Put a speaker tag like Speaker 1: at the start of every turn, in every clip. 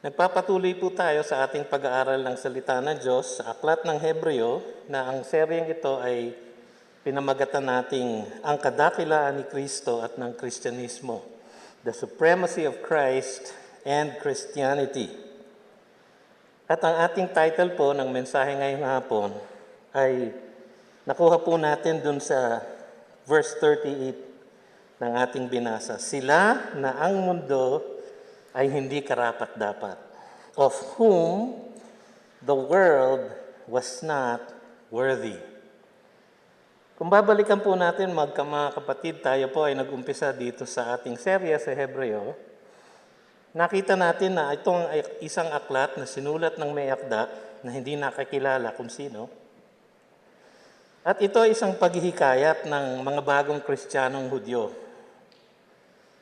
Speaker 1: Nagpapatuloy po tayo sa ating pag-aaral ng salita ng Diyos sa Aklat ng Hebreo na ang seryeng ito ay pinamagatan nating ang kadakilaan ni Kristo at ng Kristyanismo, the supremacy of Christ and Christianity. At ang ating title po ng mensahe ngayong hapon ay nakuha po natin dun sa verse 38 ng ating binasa. Sila na ang mundo ay hindi karapat-dapat, of whom the world was not worthy. Kung babalikan po natin, mga kapatid, tayo po ay nag-umpisa dito sa ating serya sa Hebreo. Nakita natin na itong isang aklat na sinulat ng may akda na hindi nakakilala kung sino. At ito ay isang paghihikayat ng mga bagong Kristiyanong Hudyo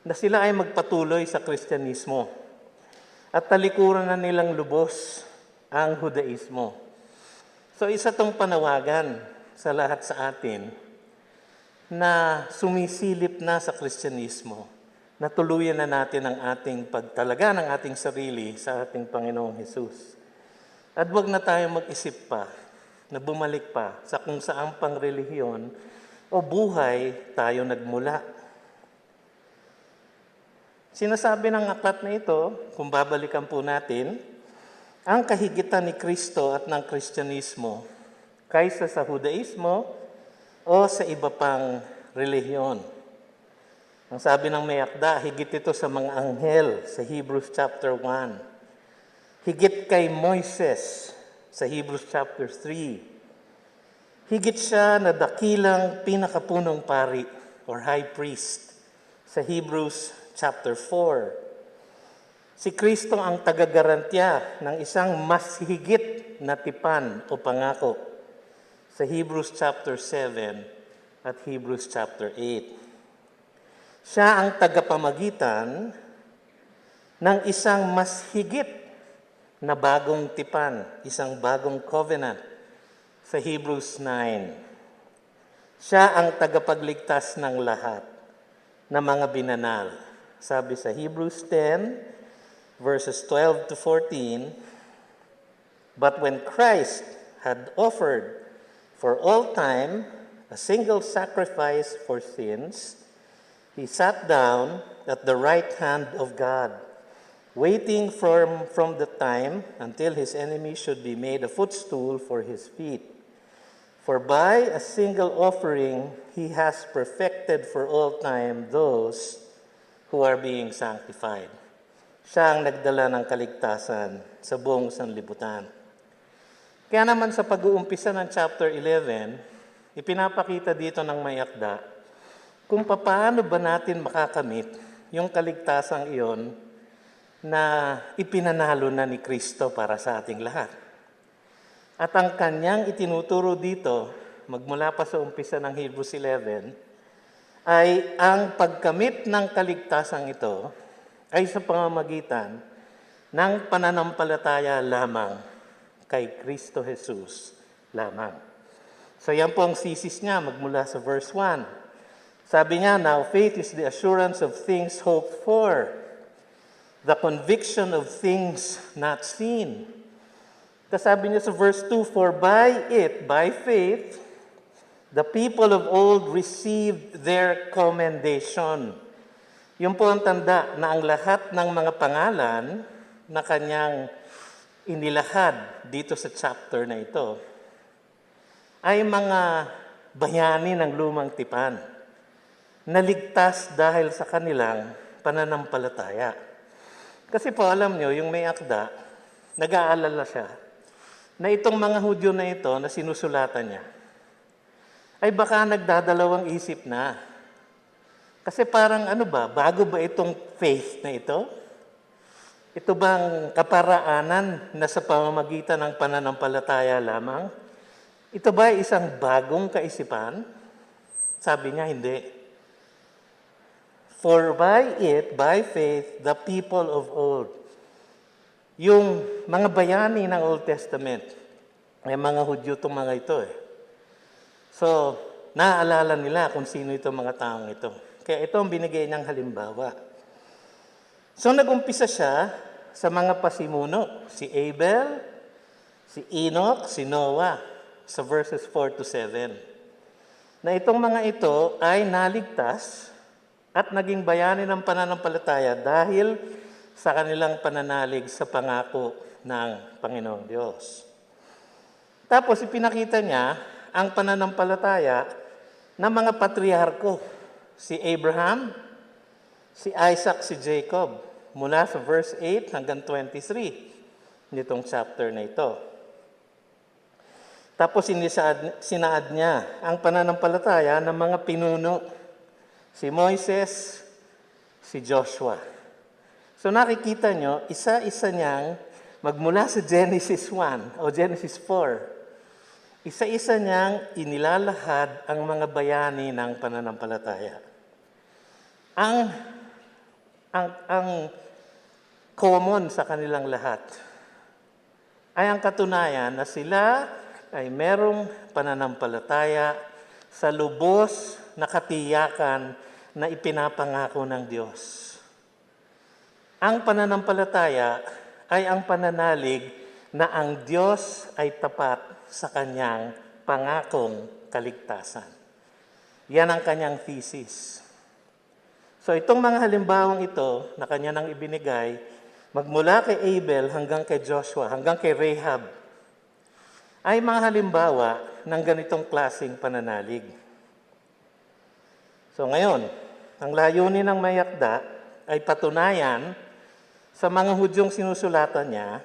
Speaker 1: na sila ay magpatuloy sa Kristyanismo at talikuran na nilang lubos ang Hudaismo. So isa tong panawagan sa lahat sa atin na sumisilip na sa Kristyanismo, na tuluyan na natin ang ating pagtalaga ng ating sarili sa ating Panginoong Hesus. At huwag na tayong mag-isip pa na bumalik pa sa kung saang pangrelihiyon o buhay tayo nagmula. Sinasabi ng aklat na ito, kung babalikan po natin, ang kahigitan ni Kristo at ng Kristyanismo kaysa sa Hudaismo o sa iba pang relihiyon. Ang sabi ng may akda, higit ito sa mga anghel sa Hebrews chapter 1. Higit kay Moises sa Hebrews chapter 3. Higit siya na dakilang pinakapunong pari or high priest sa Hebrews chapter 4. Si Kristo ang tagagarantya ng isang mas higit na tipan o pangako sa Hebrews chapter 7 at Hebrews chapter 8. Siya ang tagapamagitan ng isang mas higit na bagong tipan, isang bagong covenant sa Hebrews 9. Siya ang tagapagligtas ng lahat na mga binanal. Sabi sa Hebrews 10, verses 12 to 14, but when Christ had offered for all time a single sacrifice for sins, he sat down at the right hand of God, waiting from the time until his enemy should be made a footstool for his feet. For by a single offering, he has perfected for all time those who are being sanctified. Siya ang nagdala ng kaligtasan sa buong sanlibutan. Kaya naman sa pag-uumpisa ng chapter 11, ipinapakita dito ng may akda kung paano ba natin makakamit yung kaligtasang iyon na ipinanalo na ni Kristo para sa ating lahat. At ang kanyang itinuturo dito, magmula pa sa umpisa ng Hebrews 11, ay ang pagkamit ng kaligtasang ito ay sa pamamagitan ng pananampalataya lamang kay Kristo Jesus lamang. So yan po ang thesis niya magmula sa verse 1. Sabi niya, now faith is the assurance of things hoped for, the conviction of things not seen. Tapos sabi niya sa verse 2, for by it, by faith, the people of old received their commendation. Yun po ang tanda na ang lahat ng mga pangalan na kanyang inilahad dito sa chapter na ito ay mga bayani ng lumang tipan, naligtas dahil sa kanilang pananampalataya. Kasi po alam nyo, yung may akda, nag-aalala siya na itong mga Hudyo na ito na sinusulatan niya, ay baka nagdadalawang isip na. Kasi parang bago ba itong faith na ito? Ito bang kaparaanan na sa pamamagitan ng pananampalataya lamang? Ito ba isang bagong kaisipan? Sabi niya, hindi. For by it, by faith, the people of old. Yung mga bayani ng Old Testament, ay mga Hudyo itong mga ito So, naaalala nila kung sino itong mga taong ito. Kaya ito ang binigay niyang halimbawa. So, nag-umpisa siya sa mga pasimuno, si Abel, si Enoch, si Noah, sa verses 4 to 7. Na itong mga ito ay naligtas at naging bayani ng pananampalataya dahil sa kanilang pananalig sa pangako ng Panginoong Diyos. Tapos ipinakita niya ang pananampalataya ng mga patriarko, si Abraham, si Isaac, si Jacob, mula sa verse 8 hanggang 23 nitong chapter na ito. Tapos sinaad niya ang pananampalataya ng mga pinuno, si Moises, si Joshua. So nakikita nyo, isa-isa niyang magmula sa Genesis 1 o Genesis 4, isa-isa niyang inilalahad ang mga bayani ng pananampalataya. Ang common sa kanilang lahat ay ang katunayan na sila ay merong pananampalataya sa lubos na katiyakan na ipinapangako ng Diyos. Ang pananampalataya ay ang pananalig na ang Diyos ay tapat sa kanyang pangakong kaligtasan. Yan ang kanyang thesis. So itong mga halimbawang ito na kanya nang ibinigay, magmula kay Abel hanggang kay Joshua, hanggang kay Rahab, ay mga halimbawa ng ganitong klaseng pananalig. So ngayon, ang layunin ng may akda ay patunayan sa mga Hudyong sinusulatan niya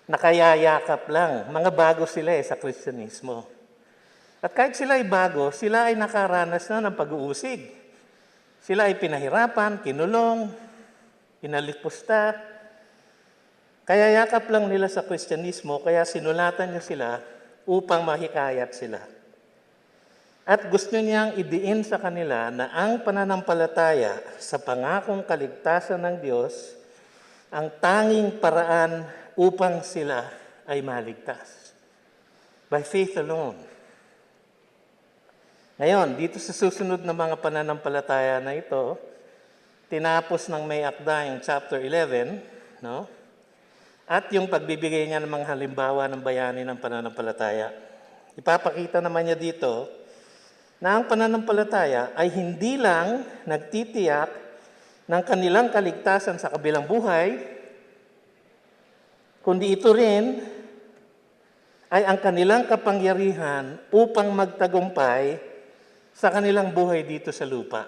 Speaker 1: na kayayakap lang, mga bago sila sa Kristyanismo. At kahit sila ay bago, sila ay nakaranas na ng pag-uusig. Sila ay pinahirapan, kinulong, inalipusta. Kaya yakap lang nila sa Kristyanismo, kaya sinulatan niya sila upang mahikayat sila. At gusto niyang idiin sa kanila na ang pananampalataya sa pangakong kaligtasan ng Diyos ang tanging paraan upang sila ay maligtas. By faith alone. Ngayon, dito sa susunod na mga pananampalataya na ito, tinapos ng may akda yung chapter 11, no? At yung pagbibigay niya ng mga halimbawa ng bayani ng pananampalataya. Ipapakita naman niya dito na ang pananampalataya ay hindi lang nagtitiyak ng kanilang kaligtasan sa kabilang buhay, kundi ito rin ay ang kanilang kapangyarihan upang magtagumpay sa kanilang buhay dito sa lupa.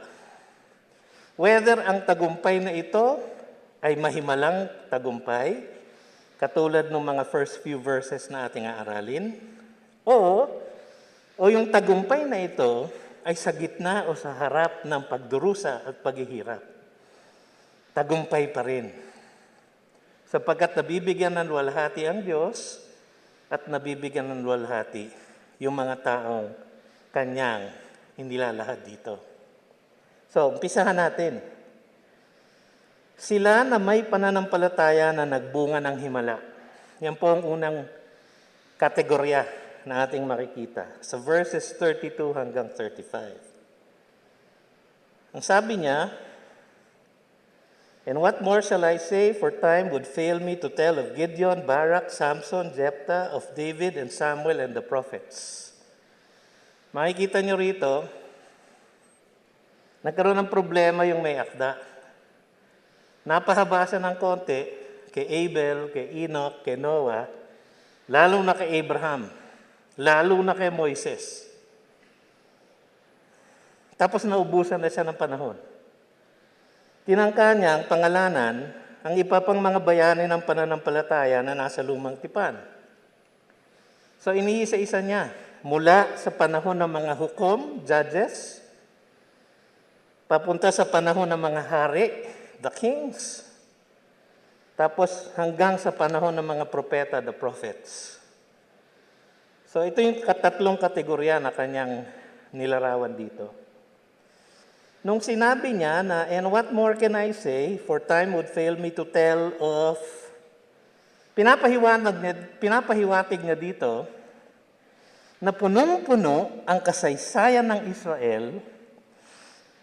Speaker 1: Whether ang tagumpay na ito ay mahimalang tagumpay, katulad ng mga first few verses na ating aaralin, o yung tagumpay na ito ay sa gitna o sa harap ng pagdurusa at paghihirap. Tagumpay pa rin. Sapagkat nabibigyan ng luwalhati ang Diyos at nabibigyan ng luwalhati yung mga taong kanyang inilalahad dito. So, umpisahan natin. Sila na may pananampalataya na nagbunga ng himala. Yan po ang unang kategorya na ating makikita sa verses 32 hanggang 35. Ang sabi niya, "And what more shall I say, for time would fail me to tell of Gideon, Barak, Samson, Jephthah, of David and Samuel and the prophets." Makikita nyo rito, nagkaroon ng problema yung may akda. Napahabasa ng konti kay Abel, kay Enoch, kay Noah, lalo na kay Abraham, lalo na kay Moises. Tapos naubusan na siya ng panahon. Tinangka niya ang pangalanan ang iba pang mga bayani ng pananampalataya na nasa lumang tipan. So iniisa-isa niya mula sa panahon ng mga hukom, judges, papunta sa panahon ng mga hari, the kings, tapos hanggang sa panahon ng mga propeta, the prophets. So ito yung tatlong kategorya na kanyang nilarawan dito. Nung sinabi niya na, "And what more can I say, for time would fail me to tell of," pinapahiwatig niya dito na punong-puno ang kasaysayan ng Israel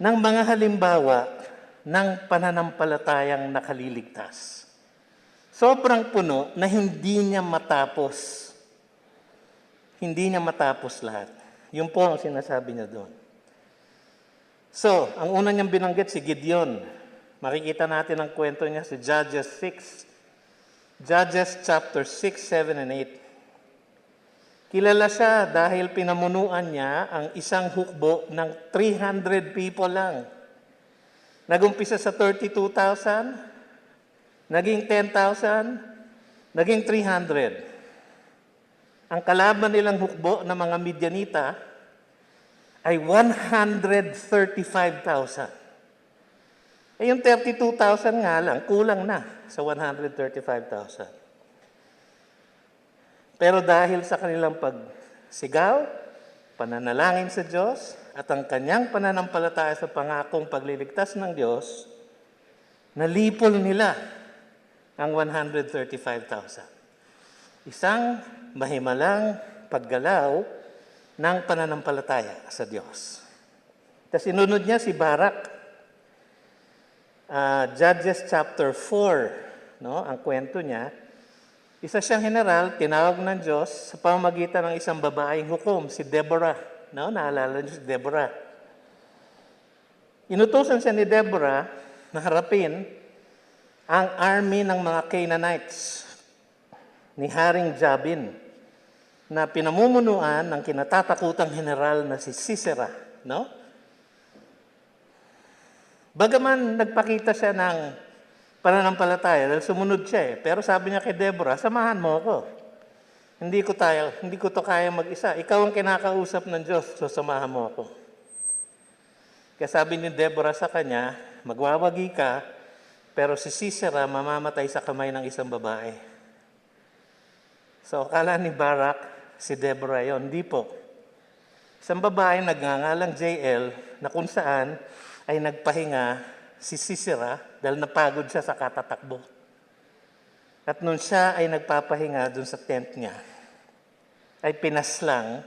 Speaker 1: ng mga halimbawa ng pananampalatayang nakaliligtas. Sobrang puno na hindi niya matapos. Hindi niya matapos lahat. Yun po ang sinasabi niya doon. So, ang una niyang binanggit si Gideon. Makikita natin ang kwento niya sa Judges 6. Judges chapter 6, 7, and 8. Kilala siya dahil pinamunuan niya ang isang hukbo ng 300 people lang. Nagumpisa sa 32,000, naging 10,000, naging 300. Ang kalaban nilang hukbo ng mga Midianita ay 135,000. Eh yung 32,000 nga lang, kulang na sa 135,000. Pero dahil sa kanilang pagsigaw, pananalangin sa Diyos, at ang kanyang pananampalataya sa pangakong pagliligtas ng Diyos, nalipol nila ang 135,000. Isang mahimalang paggalaw ng pananampalataya sa Diyos. Tapos inunod niya si Barak. Judges chapter 4, no? Ang kwento niya, isa siyang general, tinawag ng Diyos sa pamamagitan ng isang babaeng hukom, si Deborah. No? Naalala niyo si Deborah. Inutusan siya ni Deborah na harapin ang army ng mga Canaanites ni Haring Jabin na pinamumunuan ng kinatatakutang general na si Sisera. No? Bagaman nagpakita siya ng pananampalataya dahil sumunod siya eh. Pero sabi niya kay Deborah, samahan mo ako. Hindi ko to kaya mag-isa. Ikaw ang kinakausap ng Diyos, so samahan mo ako. Kaya sabi ni Deborah sa kanya, magwawagi ka, pero si Sisera mamamatay sa kamay ng isang babae. So akala ni Barak, si Deborah yon. Hindi po. Isang babae nagngangalang JL na kung saan ay nagpahinga si Sisera dahil napagod siya sa katatakbo. At nung siya ay nagpapahinga dun sa tent niya, ay pinaslang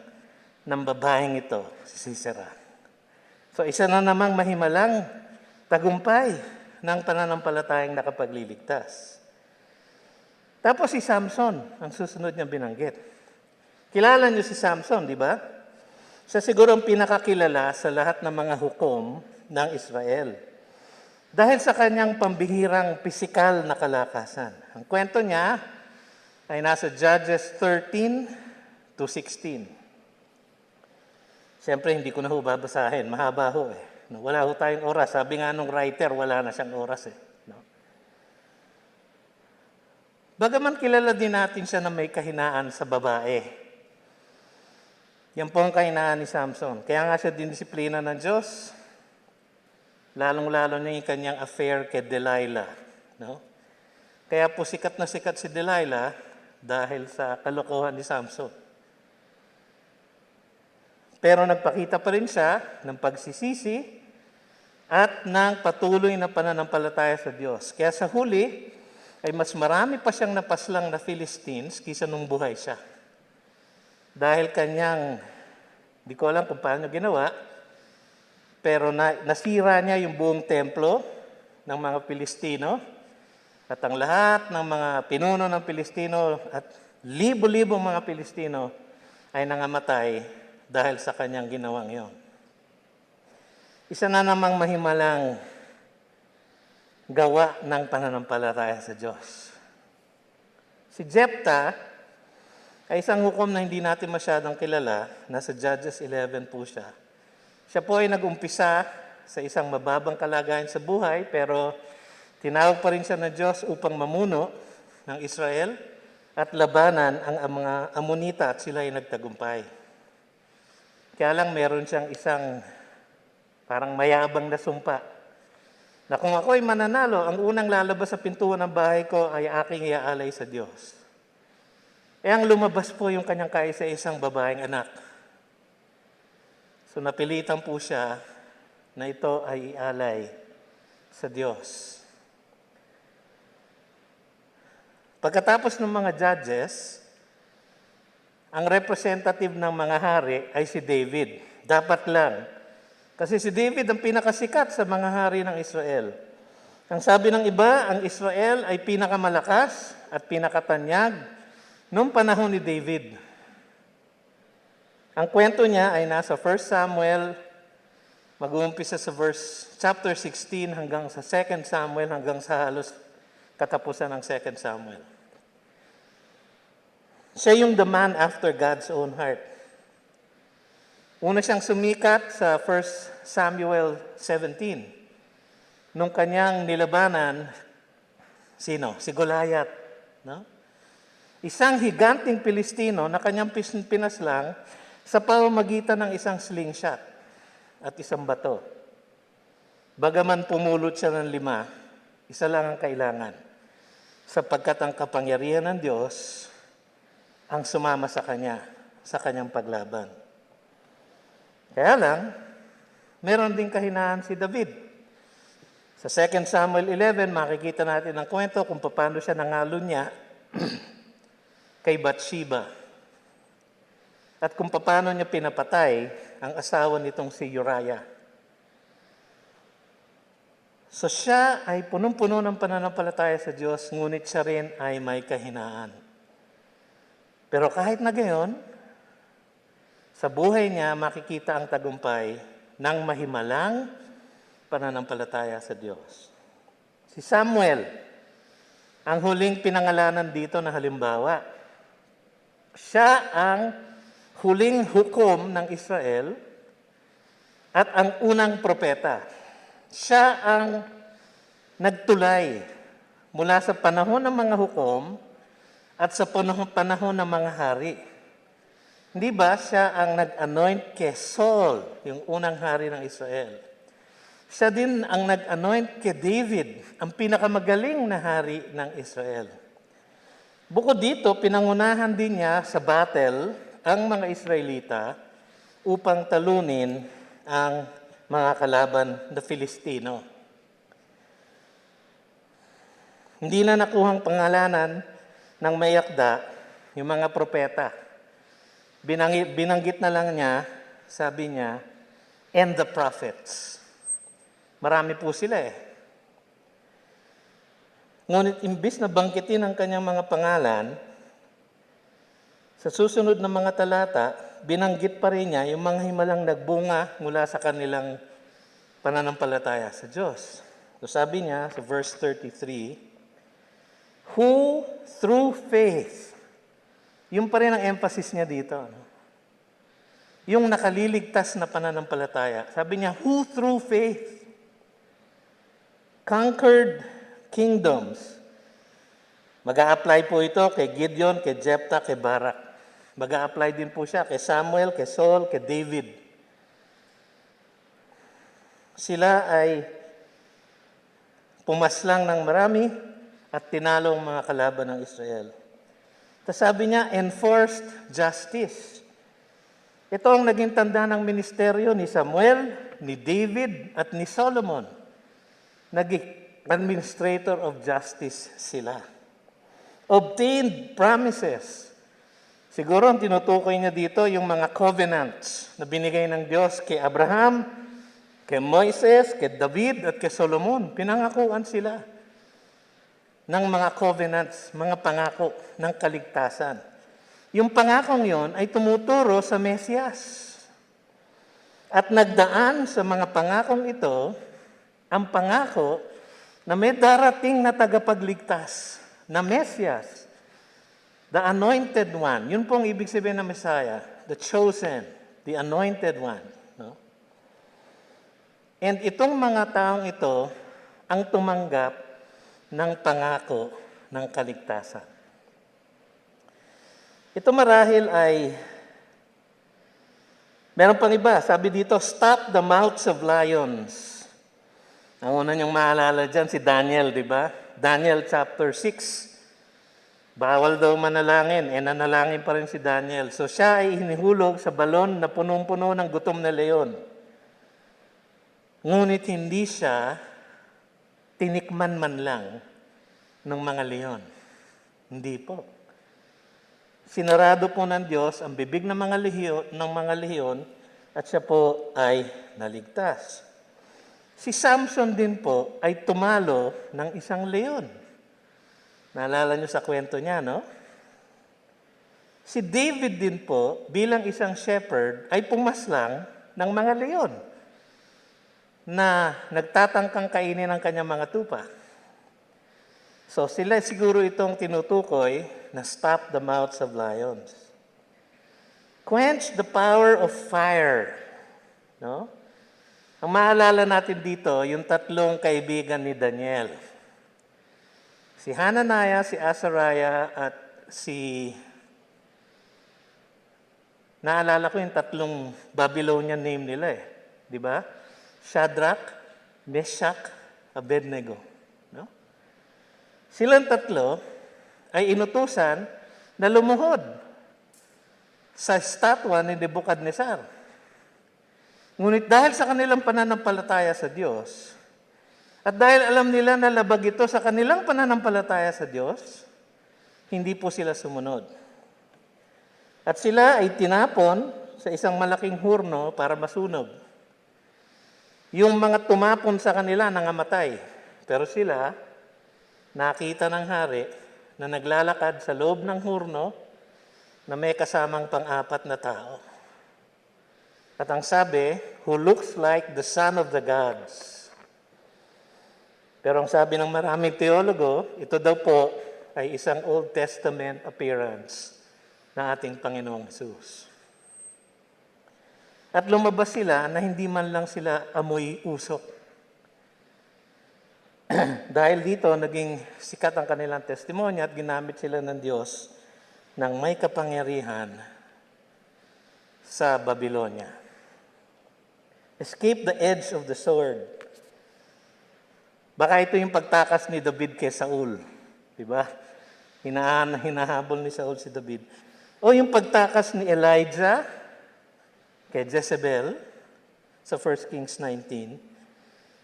Speaker 1: ng babaeng ito, si Sisera. So isa na namang mahimalang tagumpay ng pananampalatayang nakapagliligtas. Tapos si Samson, ang susunod niyang binanggit. Kilala niyo si Samson, di ba? Siya siguro ang pinakakilala sa lahat ng mga hukom ng Israel. Dahil sa kanyang pambihirang pisikal na kalakasan. Ang kwento niya ay nasa Judges 13 to 16. Siyempre, hindi ko na ho babasahin. Mahaba ho eh. Wala ho tayong oras. Sabi nga nung writer, wala na siyang oras eh. No? Bagaman kilala din natin siya na may kahinaan sa babae. Yan po ang kahinaan ni Samson. Kaya nga siya dinisiplina ng Diyos. Lalong-lalo na yung kanyang affair kay Delilah. No? Kaya po sikat na sikat si Delilah dahil sa kalokohan ni Samson. Pero nagpakita pa rin siya ng pagsisisi at ng patuloy na pananampalataya sa Diyos. Kaya sa huli, ay mas marami pa siyang napaslang na Philistines kaysa nung buhay siya. Dahil kanyang, di ko alam kung paano ginawa, pero nasira niya yung buong templo ng mga Pilistino at ang lahat ng mga pinuno ng Pilistino at libo-libong mga Pilistino ay nangamatay dahil sa kanyang ginawang yon. Isa na namang mahimalang gawa ng pananampalataya sa Diyos. Si Jephthah ay isang hukom na hindi natin masyadong kilala. Nasa Judges 11 po siya. Siya po ay nag-umpisa sa isang mababang kalagayan sa buhay, pero tinawag pa rin siya ng Diyos upang mamuno ng Israel at labanan ang mga Amonita at sila ay nagtagumpay. Kaya lang meron siyang isang parang mayabang na sumpa na kung ako ay mananalo, ang unang lalabas sa pintuan ng bahay ko ay aking iaalay sa Diyos. Eh ang lumabas po yung kanyang kaisa-isang babaeng anak. So napilitan po siya na ito ay ialay sa Diyos. Pagkatapos ng mga judges, ang representative ng mga hari ay si David. Dapat lang. Kasi si David ang pinakasikat sa mga hari ng Israel. Ang sabi ng iba, ang Israel ay pinakamalakas at pinakatanyag noong panahon ni David. Ang kwento niya ay nasa 1 Samuel, mag-uumpisa sa chapter 16 hanggang sa 2 Samuel, hanggang sa halos katapusan ng 2 Samuel. Siya yung the man after God's own heart. Una siyang sumikat sa 1 Samuel 17. Nung kanyang nilabanan, sino? Si Goliath. No? Isang higanting Pilistino na kanyang pinaslang sa pamamagitan ng isang slingshot at isang bato. Bagaman pumulot siya ng 5, isa lang ang kailangan. Sapagkat ang kapangyarihan ng Diyos ang sumama sa kanya, sa kanyang paglaban. Kaya lang, meron ding kahinaan si David. Sa 2 Samuel 11, makikita natin ang kwento kung paano siya nangalo niya kay Bathsheba. At kung paano niya pinapatay ang asawa nitong si Uriah. So siya ay punong-puno ng pananampalataya sa Diyos, ngunit siya rin ay may kahinaan. Pero kahit na gayon, sa buhay niya makikita ang tagumpay ng mahimalang pananampalataya sa Diyos. Si Samuel, ang huling pinangalanan dito na halimbawa. Siya ang huling hukom ng Israel at ang unang propeta. Siya ang nagtulay mula sa panahon ng mga hukom at sa panahon ng mga hari. Hindi ba siya ang nag-anoint kay Saul, yung unang hari ng Israel? Siya din ang nag-anoint kay David, ang pinakamagaling na hari ng Israel. Bukod dito, pinangunahan din niya sa battle ang mga Israelita upang talunin ang mga kalaban na Filistino. Hindi na nakuhang pangalanan ng may akda yung mga propeta. Binanggit na lang niya, sabi niya, and the prophets. Marami po sila eh. Ngunit imbis na bangkitin ang kanyang mga pangalan, sa susunod na mga talata, binanggit pa rin niya yung mga himalang nagbunga mula sa kanilang pananampalataya sa Diyos. So sabi niya sa verse 33, who through faith, yung pa rin ang emphasis niya dito, yung nakaliligtas na pananampalataya. Sabi niya, who through faith conquered kingdoms. Mag-a-apply po ito kay Gideon, kay Jephthah, kay Barak. Mag-a-apply din po siya kay Samuel, kay Saul, kay David. Sila ay pumaslang ng marami at tinalo ang mga kalaban ng Israel. Tapos sabi niya, enforced justice. Ito ang naging tanda ng ministeryo ni Samuel, ni David, at ni Solomon. Naging administrator of justice sila. Obtained promises. Siguro ang tinutukoy niya dito yung mga covenants na binigay ng Diyos kay Abraham, kay Moises, kay David, at kay Solomon. Pinangakuan sila ng mga covenants, mga pangako ng kaligtasan. Yung pangakong yon ay tumuturo sa Mesiyas. At nagdaan sa mga pangakong ito, ang pangako na may darating na tagapagligtas, na Mesiyas, the anointed one. Yun pong ibig sabihin ng Messiah, the chosen, the anointed one. No? And itong mga taong ito ang tumanggap ng pangako ng kaligtasan. Ito marahil ay, meron pang iba, sabi dito, stop the mouths of lions. Ang una niyong maalala dyan, si Daniel, di ba? Daniel chapter 6. Bawal daw manalangin, nanalangin pa rin si Daniel. So siya ay hinihulog sa balon na punong-puno ng gutom na leon. Ngunit hindi siya tinikman man lang ng mga leon. Hindi po. Sinarado po ng Diyos ang bibig ng mga leon at siya po ay naligtas. Si Samson din po ay tumalo ng isang leon. Naalala niyo sa kwento niya, no? Si David din po, bilang isang shepherd, ay pumaslang ng mga leon na nagtatangkang kainin ang kanyang mga tupa. So sila siguro itong tinutukoy na stop the mouths of lions. Quench the power of fire. No? Ang maalala natin dito, yung tatlong kaibigan ni Daniel. Si Hananiah, si Azariah, at si... Naalala ko yung tatlong Babylonian name nila eh. Di ba? Shadrach, Meshach, Abednego. No? Silang tatlo ay inutusan na lumuhod sa statwa ni Nebuchadnezzar. Ngunit dahil sa kanilang pananampalataya sa Diyos, at dahil alam nila na labag ito sa kanilang pananampalataya sa Diyos, hindi po sila sumunod. At sila ay tinapon sa isang malaking hurno para masunog. Yung mga tumapon sa kanila nangamatay. Pero sila, nakita ng hari na naglalakad sa loob ng hurno na may kasamang pang-apat na tao. At ang sabi, who looks like the son of the gods. Pero ang sabi ng maraming teologo, ito daw po ay isang Old Testament appearance ng ating Panginoong Hesus. At lumabas sila na hindi man lang sila amoy usok. Dahil dito, naging sikat ang kanilang testimonya at ginamit sila ng Diyos ng may kapangyarihan sa Babylonia. Escape the edge of the sword. Baka ito yung pagtakas ni David kay Saul. Diba? Hinahabol ni Saul si David. O yung pagtakas ni Elijah kay Jezebel sa 1 Kings 19.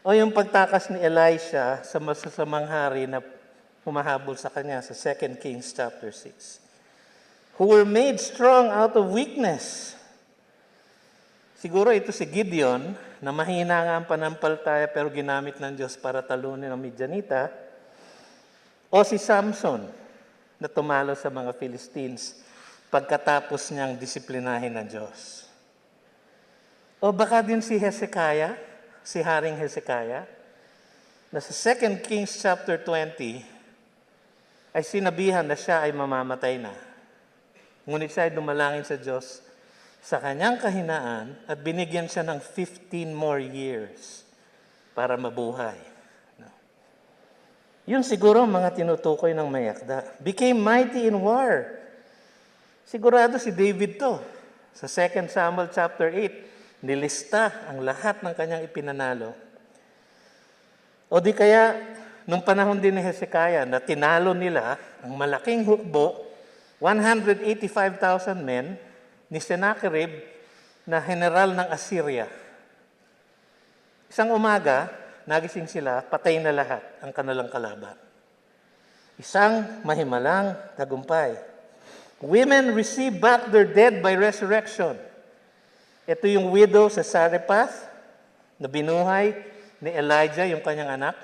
Speaker 1: O yung pagtakas ni Elisha sa masasamang hari na humahabol sa kanya sa 2 Kings chapter 6. Who were made strong out of weakness. Siguro ito si Gideon, na mahina nga ang panampalataya pero ginamit ng Diyos para talunin ang Midianita. O si Samson, na tumalo sa mga Philistines pagkatapos niyang disiplinahin ng Diyos. O baka din si Hezekiah, si Haring Hezekiah, na sa 2 Kings chapter 20, ay sinabihan na siya ay mamamatay na. Ngunit siya ay dumalangin sa Diyos sa kanyang kahinaan at binigyan siya ng 15 more years para mabuhay. Yun siguro mga tinutukoy ng mayakda. Became mighty in war. Sigurado si David to. Sa 2 Samuel chapter 8, nilista ang lahat ng kanyang ipinanalo. O di kaya, nung panahon din ni Hezekiah na tinalo nila ang malaking hukbo, 185,000 men, ni Sennacherib na general ng Assyria. Isang umaga, nagising sila, patay na lahat ang kanilang kalaban. Isang mahimalang tagumpay. Women receive back their dead by resurrection. Ito yung widow sa Zarephath na binuhay ni Elijah, yung kanyang anak,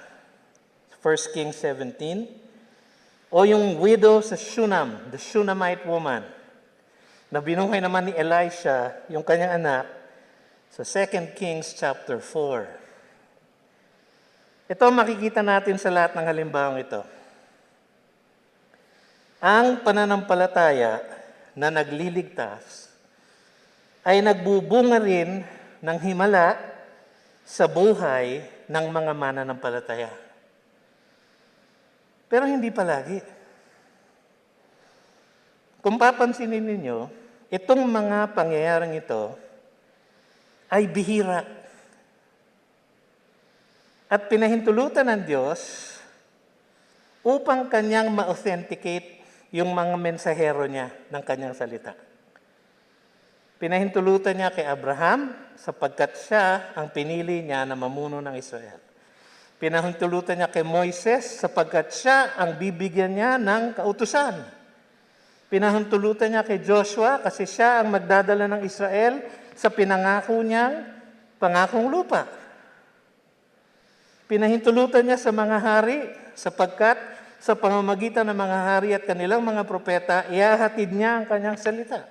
Speaker 1: 1 Kings 17. O yung widow sa Shunam, the Shunammite woman, na binuhay naman ni Elisha, yung kanyang anak, sa 2 Kings chapter 4. Ito makikita natin sa lahat ng halimbawang ito. Ang pananampalataya na nagliligtas ay nagbubunga rin ng himala sa buhay ng mga mananampalataya. Pero hindi palagi. Kung papansinin ninyo, itong mga pangyayaring ito ay bihira. At pinahintulutan ng Diyos upang kanyang ma-authenticate yung mga mensahero niya ng kanyang salita. Pinahintulutan niya kay Abraham sapagkat siya ang pinili niya na mamuno ng Israel. Pinahintulutan niya kay Moises sapagkat siya ang bibigyan niya ng kautusan. Pinahintulutan niya kay Joshua kasi siya ang magdadala ng Israel sa pinangako niyang pangakong lupa. Pinahintulutan niya sa mga hari sapagkat sa pamamagitan ng mga hari at kanilang mga propeta, ihahatid niya ang kanyang salita.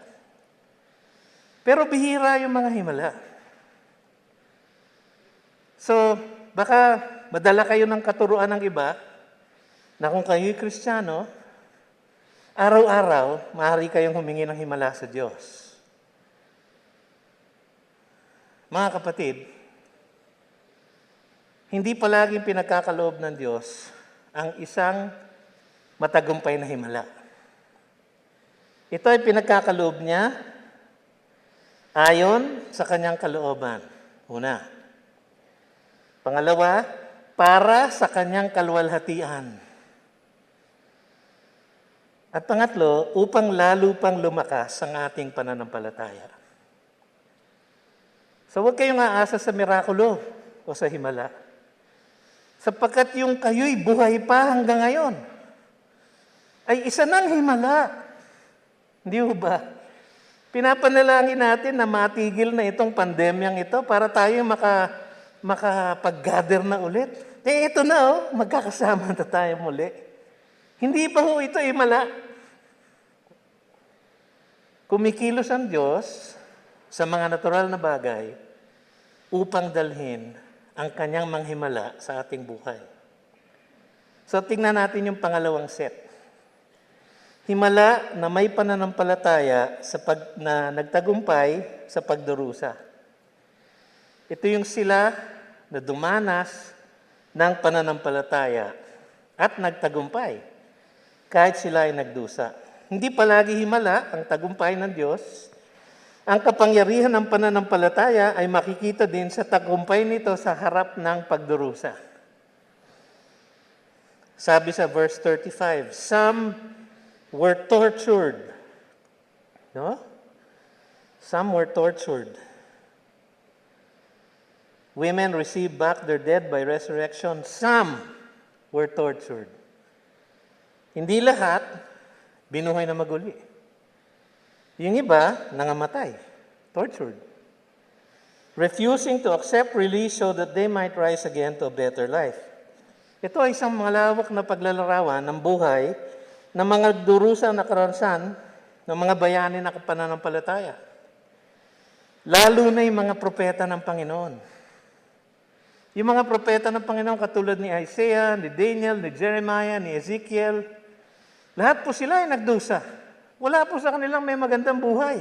Speaker 1: Pero bihira yung mga himala. So, baka madala kayo ng katuruan ng iba na kung kayo'y Kristiyano, araw-araw, maaari kayong humingi ng himala sa Diyos. Mga kapatid, hindi palaging pinagkakaloob ng Diyos ang isang matagumpay na himala. Ito ay pinagkakaloob niya ayon sa kanyang kalooban. Una. Pangalawa, para sa kanyang kaluwalhatian. At pangatlo, upang lalo pang lumakas ang ating pananampalataya. So huwag kayong aasa sa mirakulo o sa himala. Sapagkat yung kayo'y buhay pa hanggang ngayon, ay isa ng himala. Hindi ba? Pinapanalangin natin na matigil na itong pandemyang ito para tayo makapag-gather na ulit. Ito na, magkakasama na tayo muli. Hindi pa ho ito himala. Kumikilos ang Diyos sa mga natural na bagay upang dalhin ang kanyang manghimala sa ating buhay. So tingnan natin yung pangalawang set. Himala na may pananampalataya na nagtagumpay sa pagdurusa. Ito yung sila na dumanas ng pananampalataya at nagtagumpay kahit sila ay nagdusa. Hindi palagi himala ang tagumpay ng Diyos. Ang kapangyarihan ng pananampalataya ay makikita din sa tagumpay nito sa harap ng pagdurusa. Sabi sa verse 35, some were tortured. No? Some were tortured. Women received back their dead by resurrection. Some were tortured. Hindi lahat binuhay na maguli. Yung iba, nangamatay, tortured. Refusing to accept release so that they might rise again to a better life. Ito ay isang malawak na paglalarawan ng buhay ng mga durusang na karanasan ng mga bayani na pananampalataya. Lalo na yung mga propeta ng Panginoon. Yung mga propeta ng Panginoon katulad ni Isaiah, ni Daniel, ni Jeremiah, ni Ezekiel, lahat po sila ay nagdusa. Wala po sa kanilang may magandang buhay.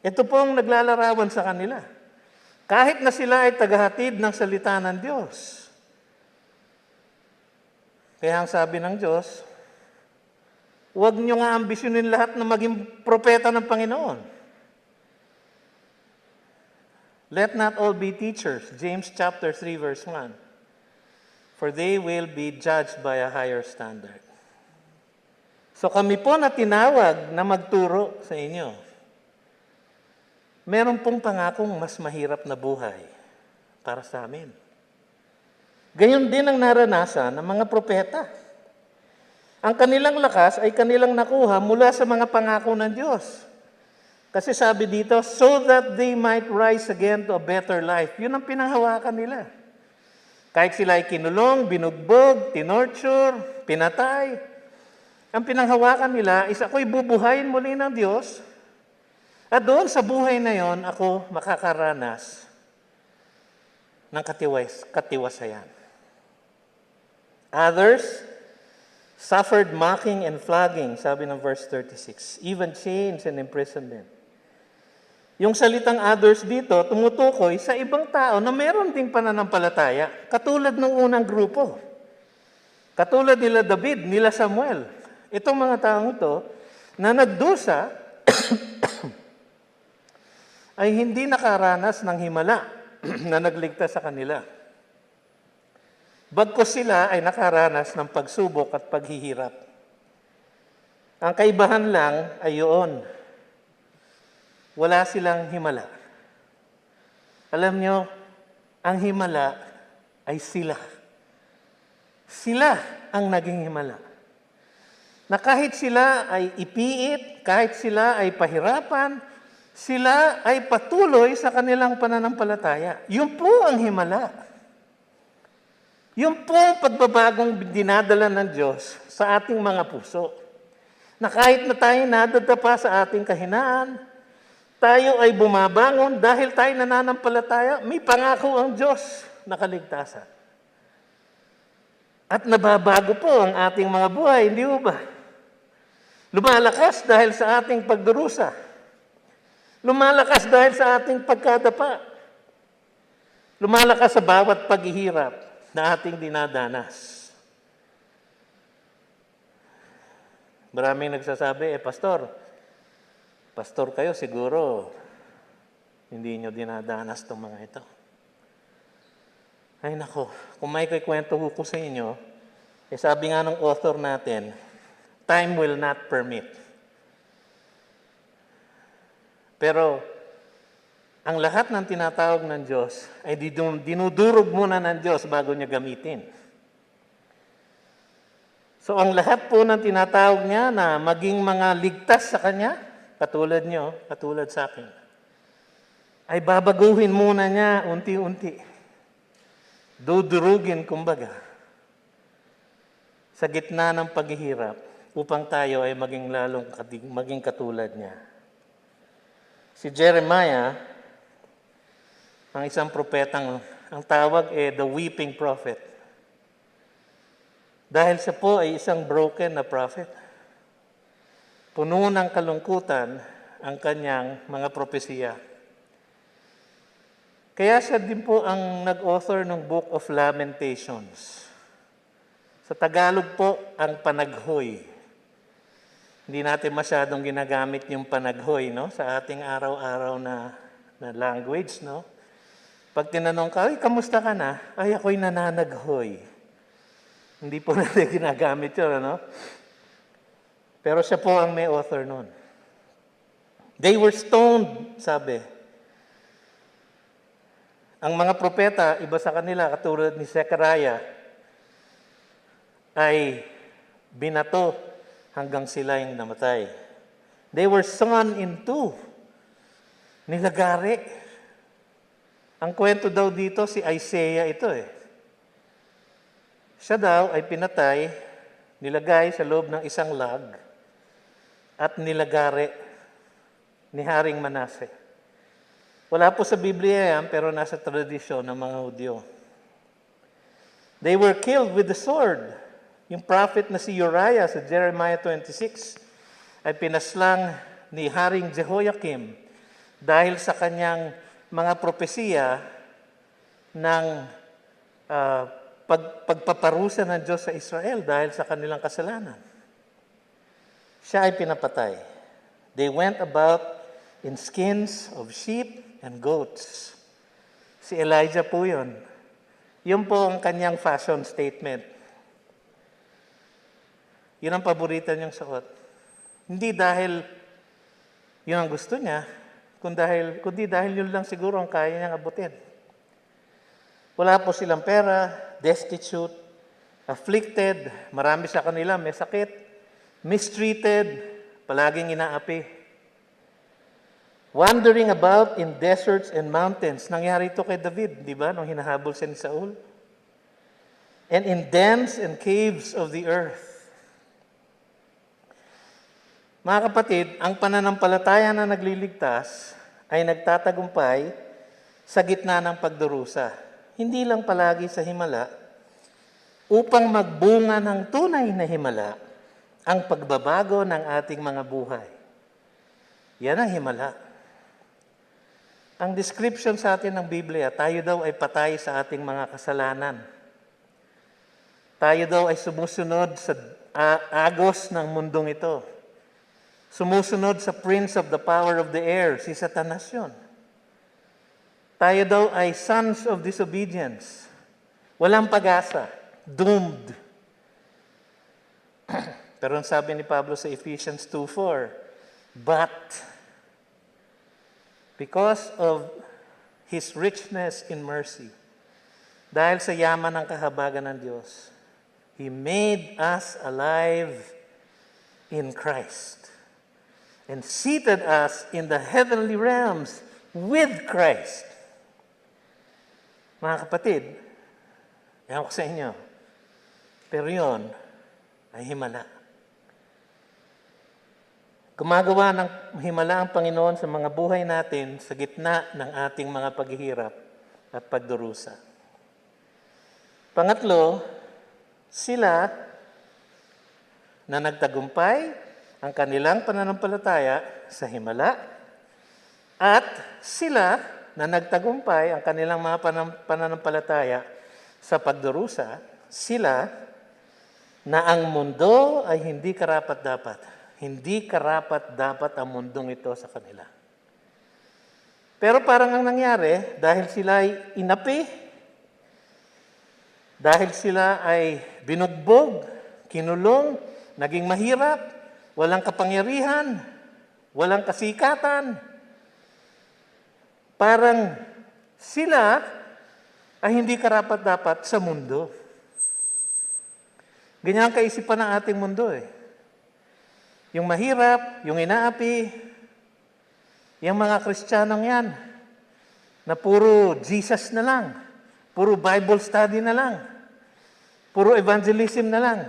Speaker 1: Ito po ang naglalarawan sa kanila. Kahit na sila ay tagahatid ng salita ng Diyos. Kaya ang sabi ng Diyos, huwag nyo nga ambisyonin lahat na maging propeta ng Panginoon. Let not all be teachers. James chapter 3 verse 1. For they will be judged by a higher standard. So kami po na tinawag na magturo sa inyo. Meron pong pangakong mas mahirap na buhay para sa amin. Gayon din ang naranasan ng mga propeta. Ang kanilang lakas ay kanilang nakuha mula sa mga pangako ng Diyos. Kasi sabi dito, so that they might rise again to a better life. Yun ang pinanghawakan nila. Kahit sila ay kinulong, binugbog, tinorture, pinatay, ang pinanghawakan nila is ako'y bubuhayin muli ng Diyos at doon sa buhay na yon ako makakaranas ng katiwasayan. Others suffered mocking and flogging, sabi ng verse 36, even chains and imprisonment. Yung salitang others dito, tumutukoy sa ibang tao na meron ding pananampalataya, katulad ng unang grupo. Katulad nila David, nila Samuel. Itong mga taong ito na nagdusa ay hindi nakaranas ng himala na nagligtas sa kanila. Bagkus sila ay nakaranas ng pagsubok at paghihirap. Ang kaibahan lang ay yun. Wala silang himala. Alam nyo, ang himala ay sila. Sila ang naging himala. Na kahit sila ay ipiit, kahit sila ay pahirapan, Sila ay patuloy sa kanilang pananampalataya. Yun po ang himala. Yun po ang pagbabagong dinadala ng Diyos sa ating mga puso. Na kahit na tayo nadadapa sa ating kahinaan, tayo ay bumabangon dahil tayo nananampalataya, may pangako ang Diyos na kaligtasan. At nababago po ang ating mga buhay, hindi ba? Lumalakas dahil sa ating pagdurusa. Lumalakas dahil sa ating pagkadapa. Lumalakas sa bawat paghihirap na ating dinadanas. Maraming nagsasabi, Pastor kayo siguro, hindi nyo dinadanas itong mga ito. Ay nako, kung may kwento ko sa inyo, sabi nga ng author natin, time will not permit. Pero, ang lahat ng tinatawag ng Diyos ay dinudurog muna ng Diyos bago niya gamitin. So, ang lahat po ng tinatawag niya na maging mga ligtas sa Kanya, katulad niyo, katulad sa akin, ay babaguhin muna niya unti-unti. Dudurugin, kumbaga, sa gitna ng paghihirap upang tayo ay maging katulad niya. Si Jeremiah, ang isang propetang, ang tawag the weeping prophet. Dahil siya po ay isang broken na prophet. Puno ng kalungkutan ang kanyang mga propesiya. Kaya siya din po ang nag-author ng Book of Lamentations. Sa Tagalog po, ang panaghoy. Hindi natin masyadong ginagamit yung panaghoy, no? Sa ating araw-araw na language, no? Pag tinanong ka, kamusta ka na? Ay, ako'y nananaghoy. Hindi po natin ginagamit yun, no? Pero siya po ang may author nun. They were stoned, sabi. Ang mga propeta, iba sa kanila, katulad ni Zechariah, ay binato hanggang sila yung namatay. They were sawn in two. Nilagari. Ang kwento daw dito, si Isaiah ito Siya daw ay pinatay, nilagay sa loob ng isang lag, at nilagari ni Haring Manasseh. Wala po sa Biblia yan, pero nasa tradisyon ng mga Hudyo. They were killed with the sword. Yung prophet na si Uriah sa Jeremiah 26 ay pinaslang ni Haring Jehoiakim dahil sa kanyang mga propesiya ng pagpaparusa ng Diyos sa Israel dahil sa kanilang kasalanan. Siya ay pinapatay. They went about in skins of sheep and goats. Si Elijah po yun. Yun po ang kanyang fashion statement. Yun ang paborito niyang suot. Hindi dahil yun ang gusto niya, kundi dahil yun lang siguro ang kaya niyang abutin. Wala po silang pera, destitute, afflicted, marami sa kanila may sakit, mistreated, palaging inaapi. Wandering about in deserts and mountains. Nangyari ito kay David, di ba? Nung hinahabol siya ni Saul. And in dens and caves of the earth. Mga kapatid, ang pananampalataya na nagliligtas ay nagtatagumpay sa gitna ng pagdurusa. Hindi lang palagi sa himala, upang magbunga ng tunay na himala ang pagbabago ng ating mga buhay. Yan ang himala. Ang description sa atin ng Biblia, tayo daw ay patay sa ating mga kasalanan. Tayo daw ay sumusunod sa agos ng mundong ito. Sumusunod sa prince of the power of the air, si Satanas yun. Tayo daw ay sons of disobedience. Walang pag-asa. Doomed. Pero ang sabi ni Pablo sa Ephesians 2:4, but because of His richness in mercy, dahil sa yaman ng kahabagan ng Diyos, He made us alive in Christ. and seated us in the heavenly realms with Christ. Mga kapatid, ewan ko sa inyo, pero yun ay himala. Gumagawa ng himala ang Panginoon sa mga buhay natin sa gitna ng ating mga paghihirap at pagdurusa. Pangatlo, sila na nagtagumpay ang kanilang pananampalataya sa himala at sila na nagtagumpay ang kanilang mga pananampalataya sa pagdurusa, sila na ang mundo ay hindi karapat-dapat. Hindi karapat-dapat ang mundong ito sa kanila. Pero parang ang nangyari, dahil sila ay inapi, dahil sila ay binugbog, kinulong, naging mahirap, walang kapangyarihan, walang kasikatan, parang sila ay hindi karapat-dapat sa mundo. Ganyan ang kaisipan ng ating mundo eh. Yung mahirap, yung inaapi, yung mga Kristiyanong yan, na puro Jesus na lang, puro Bible study na lang, puro evangelism na lang.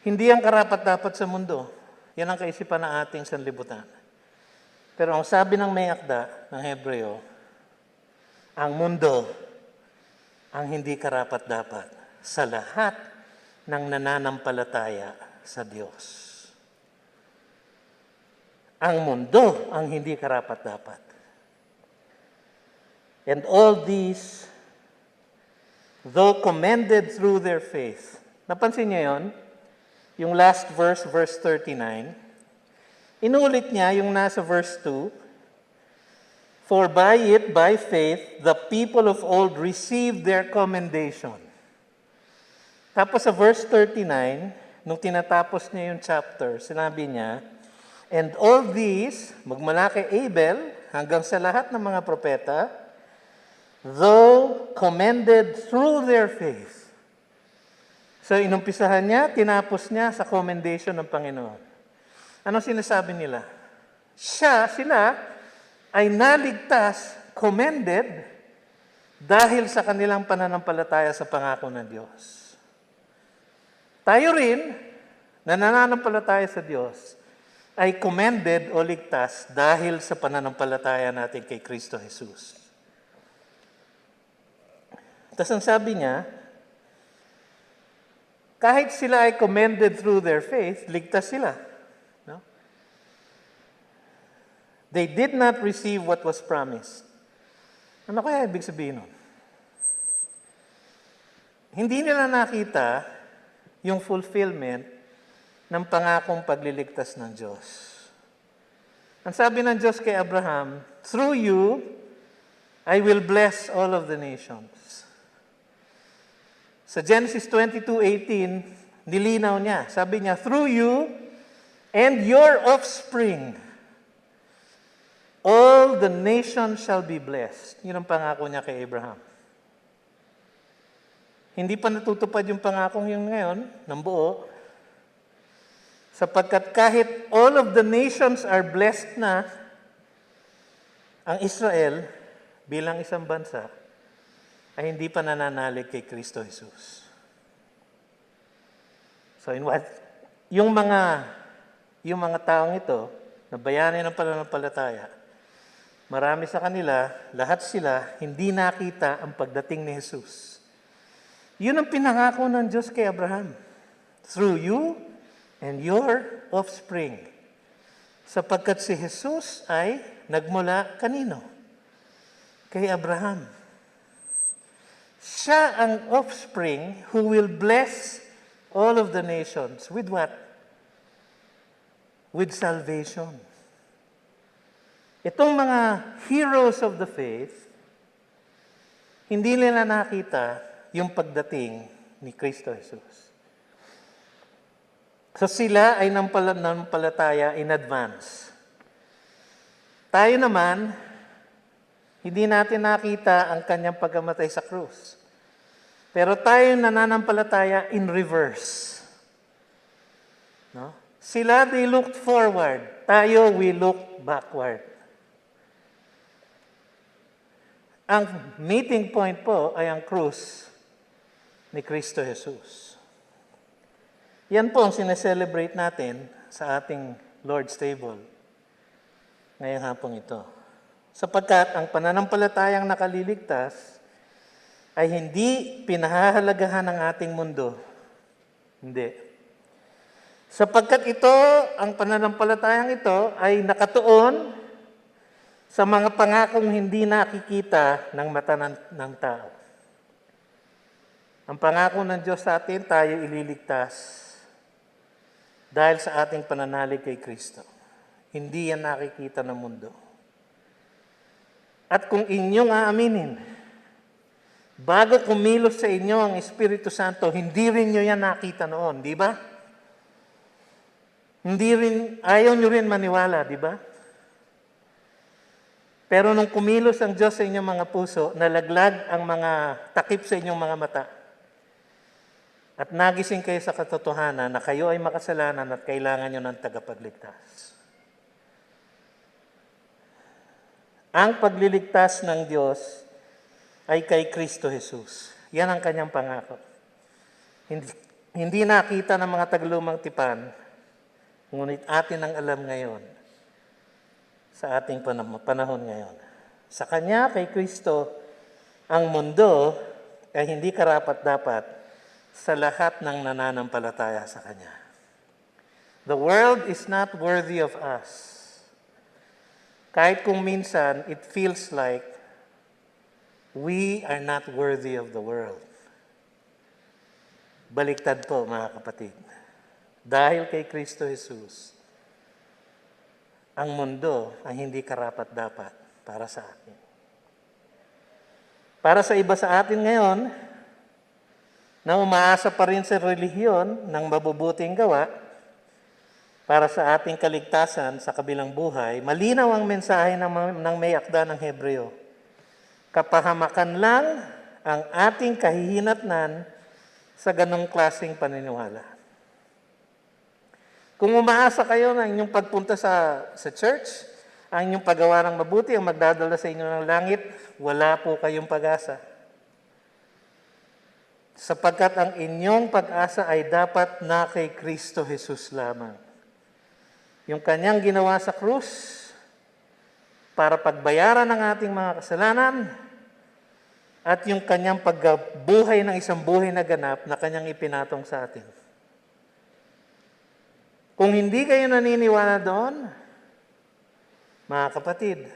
Speaker 1: Hindi ang karapat-dapat sa mundo. Yan ang kaisipan ng ating sanlibutan. Pero ang sabi ng may akda ng Hebreo, ang mundo ang hindi karapat-dapat sa lahat ng nananampalataya sa Diyos. Ang mundo ang hindi karapat-dapat. And all these, though commended through their faith. Napansin niyo yon? Yung last verse, verse 39. Inulit niya yung nasa verse 2. For by it, by faith, the people of old received their commendation. Tapos sa verse 39, nung tinatapos niya yung chapter, sinabi niya, and all these, magmula kay Abel, hanggang sa lahat ng mga propeta, though commended through their faith. So, inumpisahan niya, tinapos niya sa commendation ng Panginoon. Ano sinasabi nila? Sila, ay naligtas, commended, dahil sa kanilang pananampalataya sa pangako ng Diyos. Tayo rin, na nananampalataya sa Diyos, ay commended o ligtas dahil sa pananampalataya natin kay Kristo Jesus. Tapos ang sabi niya, kahit sila ay commended through their faith, ligtas sila. No? They did not receive what was promised. Ano kaya ibig sabihin nun? Hindi nila nakita yung fulfillment ng pangakong pagliligtas ng Diyos. Ang sabi ng Diyos kay Abraham, through you, I will bless all of the nations. Sa Genesis 22:18, nilinaw niya. Sabi niya, through you and your offspring, all the nations shall be blessed. Yun ang pangako niya kay Abraham. Hindi pa natutupad yung pangakong yun ngayon, ng buo, sapagkat kahit all of the nations are blessed na, ang Israel, bilang isang bansa, ay hindi pa nananalig kay Kristo Jesus. So yung mga taong ito, na bayani ng pananampalataya, marami sa kanila, lahat sila, hindi nakita ang pagdating ni Jesus. Yun ang pinangako ng Diyos kay Abraham. Through you, and your offspring. Sapagkat si Jesus ay nagmula kanino? Kay Abraham. Siya ang offspring who will bless all of the nations. With what? With salvation. Itong mga heroes of the faith, hindi nila nakita yung pagdating ni Kristo Jesus. So sila ay nampalataya in advance. Tayo naman, hindi natin nakita ang kanyang pagkamatay sa krus. Pero tayo nananampalataya in reverse. No? Sila, they looked forward. Tayo, we look backward. Ang meeting point po ay ang krus ni Kristo Jesus. Yan po ang sineselebrate natin sa ating Lord's Table ngayong hapong ito. Sapagkat ang pananampalatayang nakaliligtas ay hindi pinahahalagahan ng ating mundo. Hindi. Sapagkat ito, ang pananampalatayang ito ay nakatuon sa mga pangakong hindi nakikita ng mata ng tao. Ang pangako ng Diyos sa atin, tayo ililigtas dahil sa ating pananalig kay Kristo. Hindi yan nakikita ng mundo. At kung inyong aaminin, bago kumilos sa inyo ang Espiritu Santo, hindi rin nyo yan nakita noon, di ba? Ayaw nyo rin maniwala, di ba? Pero nung kumilos ang Diyos sa inyong mga puso, nalaglag ang mga takip sa inyong mga mata. At nagising kayo sa katotohanan na kayo ay makasalanan at kailangan nyo ng tagapagligtas. Ang pagliligtas ng Diyos ay kay Kristo Jesus. Yan ang kanyang pangako. Hindi nakita ng mga taglumang tipan, ngunit atin ang alam ngayon sa ating panahon ngayon. Sa Kanya, kay Kristo, ang mundo ay hindi karapat-dapat sa lahat ng nananampalataya sa Kanya. The world is not worthy of us. Kahit kung minsan, it feels like we are not worthy of the world. Baliktad po, mga kapatid. Dahil kay Kristo Jesus, ang mundo ay hindi karapat-dapat para sa atin. Para sa iba sa atin ngayon, na umaasa pa rin sa relihiyon ng mabubuting gawa, para sa ating kaligtasan sa kabilang buhay, malinaw ang mensahe ng may akda ng Hebreo. Kapahamakan lang ang ating kahihinatnan sa ganong klaseng paniniwala. Kung umaasa kayo na inyong pagpunta sa church, ang inyong paggawa ng mabuti, ang magdadala sa inyo ng langit, wala po kayong pag-asa. Sapagkat ang inyong pag-asa ay dapat na kay Kristo Jesus lamang. Yung kanyang ginawa sa krus para pagbayaran ng ating mga kasalanan at yung kanyang pagbuhay ng isang buhay na ganap na kanyang ipinatong sa atin. Kung hindi kayo naniniwala doon, mga kapatid,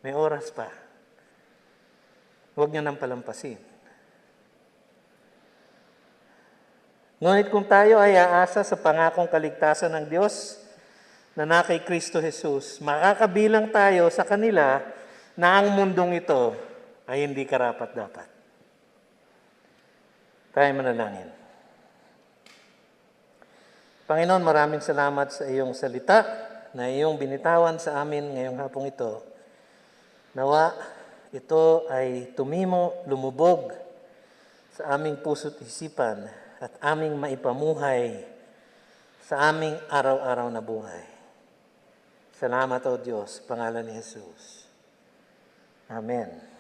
Speaker 1: may oras pa. Huwag niyo nang palampasin. Ngunit kung tayo ay aasa sa pangakong kaligtasan ng Diyos na kay Kristo Jesus, makakabilang tayo sa kanila na ang mundong ito ay hindi karapat-dapat. Tayo manalangin. Panginoon, maraming salamat sa iyong salita na iyong binitawan sa amin ngayong hapong ito. Nawa, ito ay tumimo, lumubog sa aming puso't isipan at aming maipamuhay sa aming araw-araw na buhay. Salamat, O Diyos, pangalan ni Jesus. Amen.